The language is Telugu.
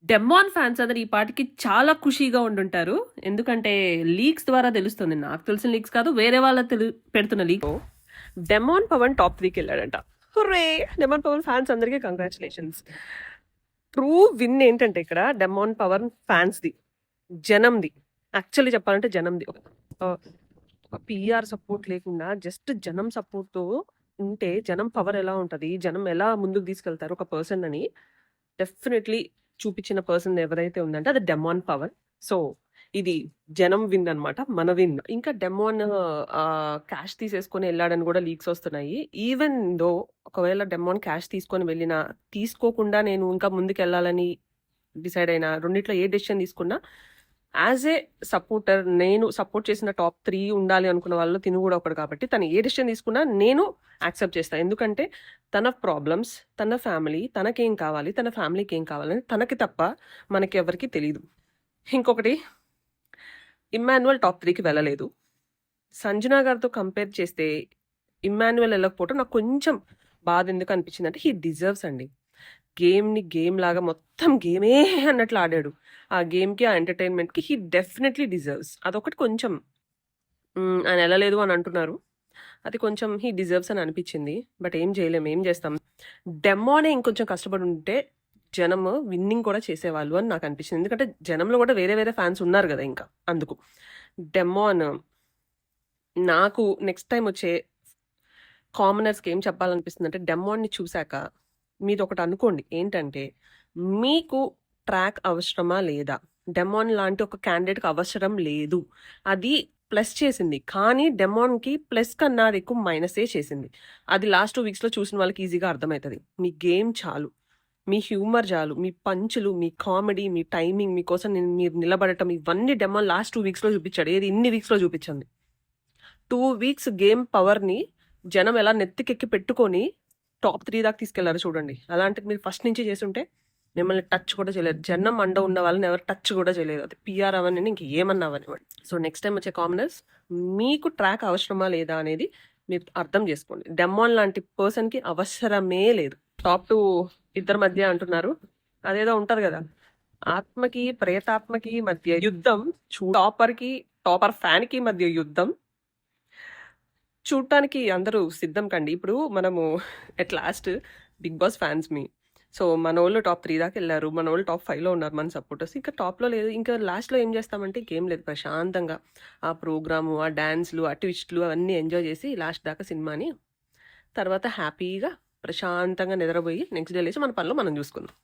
డెమాన్ ఫ్యాన్స్ అందరు ఈ పాటికి చాలా ఖుషీగా ఉండుంటారు. ఎందుకంటే లీక్స్ ద్వారా తెలుస్తుంది. నాకు తెలిసిన లీక్స్ కాదు, వేరే వాళ్ళ పెడుతున్న లీక్. డెమాన్ పవన్ టాప్ 3కి వెళ్ళాడంట. హుర్రే! డెమాన్ పవన్ ఫ్యాన్స్ అందరికీ కంగ్రాచులేషన్స్. ట్రూ విన్ ఏంటంటే ఇక్కడ డెమాన్ పవన్ ఫ్యాన్స్ది, జనంది. యాక్చువల్లీ చెప్పాలంటే జనంది. ఒక పిఆర్ సపోర్ట్ లేకుండా జస్ట్ జనం సపోర్ట్తో ఉంటే జనం పవర్ ఎలా ఉంటుంది, జనం ఎలా ముందుకు తీసుకెళ్తారు ఒక పర్సన్ అని డెఫినెట్లీ చూపించిన పర్సన్ ఎవరైతే ఉందంటే అది డెమాన్ పవర్. సో ఇది జనం విన్ అనమాట, మన విన్. ఇంకా డెమాన్ క్యాష్ తీసేసుకొని వెళ్ళాడని కూడా లీక్స్ వస్తున్నాయి. ఈవెన్ దో ఒకవేళ డెమాన్ క్యాష్ తీసుకొని వెళ్ళినా, తీసుకోకుండా నేను ఇంకా ముందుకు వెళ్ళాలని డిసైడ్ అయినా, రెండిట్లో ఏ డెసిషన్ తీసుకున్నా యాజ్ ఏ సపోర్టర్, నేను సపోర్ట్ చేసిన టాప్ 3 ఉండాలి అనుకున్న వాళ్ళు తిను కూడా ఒకడు కాబట్టి తను ఏ డెసిషన్ తీసుకున్నా నేను యాక్సెప్ట్ చేస్తాను. ఎందుకంటే తన ప్రాబ్లమ్స్, తన ఫ్యామిలీ, తనకేం కావాలి, తన ఫ్యామిలీకి ఏం కావాలని తనకి తప్ప మనకి ఎవరికి తెలియదు. ఇంకొకటి, ఇమ్మాన్యువల్ టాప్ 3కి వెళ్ళలేదు. సంజన గారితో కంపేర్ చేస్తే ఇమ్మాన్యువల్ వెళ్ళకపోవటం నాకు కొంచెం బాధ ఎందుకు అనిపించింది అంటే, హీ డిజర్వ్స్ అండి. గేమ్ని గేమ్ లాగా మొత్తం గేమే అన్నట్లు ఆడాడు. ఆ గేమ్కి, ఆ ఎంటర్టైన్మెంట్కి హీ డెఫినెట్లీ డిజర్వ్స్. అదొకటి కొంచెం ఆయన వెళ్ళలేదు అని అంటున్నారు, అది కొంచెం హీ డిజర్వ్స్ అని అనిపించింది. బట్ ఏం చేయలేము, ఏం చేస్తాం. డెమోనే ఇంకొంచెం కష్టపడి ఉంటే జనం విన్నింగ్ కూడా చేసేవాళ్ళు అని నాకు అనిపించింది. ఎందుకంటే జనంలో కూడా వేరే వేరే ఫ్యాన్స్ ఉన్నారు కదా, ఇంకా అందుకు. డెమోన్ నాకు నెక్స్ట్ టైం వచ్చే కామనర్స్కి ఏం చెప్పాలనిపిస్తుంది అంటే, డెమోన్ని చూశాక మీరు ఒకటి అనుకోండి, ఏంటంటే మీకు ట్రాక్ అవసరమా లేదా. డెమాన్ లాంటి ఒక క్యాండిడేట్కి అవసరం లేదు, అది ప్లస్ చేసింది. కానీ డెమాన్కి ప్లస్ కన్నా అది ఎక్కువ మైనసే చేసింది. అది లాస్ట్ 2 వీక్స్లో చూసిన వాళ్ళకి ఈజీగా అర్థమవుతుంది. మీ గేమ్ చాలు, మీ హ్యూమర్ చాలు, మీ పంచులు, మీ కామెడీ, మీ టైమింగ్, మీకోసం మీరు నిలబడటం, ఇవన్నీ డెమాన్ లాస్ట్ 2 వీక్స్లో చూపించాడు. ఏది ఇన్ని వీక్స్లో చూపించండి. 2 వీక్స్ గేమ్ పవర్ని జనం ఎలా నెత్తికెక్కి పెట్టుకొని టాప్ 3 దాకా తీసుకెళ్లారు చూడండి. అలాంటిది మీరు ఫస్ట్ నుంచి చేస్తుంటే మిమ్మల్ని టచ్ కూడా చేయలేదు. జనం అండ ఉన్న వాళ్ళని ఎవరు టచ్ కూడా చేయలేదు. అది పిఆర్ అవన్నీ ఇంక ఏమన్నా అవనివ్వండి. సో నెక్స్ట్ టైం వచ్చే కామనర్స్, మీకు ట్రాక్ అవసరమా లేదా అనేది మీరు అర్థం చేసుకోండి. డెమాన్ లాంటి పర్సన్కి అవసరమే లేదు. టాప్ 2 ఇద్దరి మధ్య అంటున్నారు, అదేదో ఉంటారు కదా, ఆత్మకి ప్రేతాత్మకి మధ్య యుద్ధం, టాపర్ ఫ్యాన్కి మధ్య యుద్ధం చూడటానికి అందరూ సిద్ధం కండి. ఇప్పుడు మనము at last Bigg Boss fans మీ, సో మన వాళ్ళు టాప్ 3 దాకా వెళ్ళారు, మన వాళ్ళు టాప్ 5లో ఉన్నారు మన సపోర్టర్స్. ఇంకా టాప్లో లేదు. ఇంకా లాస్ట్లో ఏం చేస్తామంటే ఇంకేం లేదు, ప్రశాంతంగా ఆ ప్రోగ్రాము, ఆ డ్యాన్స్లు, ఆ ట్విస్ట్లు అవన్నీ ఎంజాయ్ చేసి లాస్ట్ దాకా సినిమాని తర్వాత హ్యాపీగా ప్రశాంతంగా నిద్రపోయి నెక్స్ట్ డే లేచి మన పనిలో మనం చూసుకుందాం.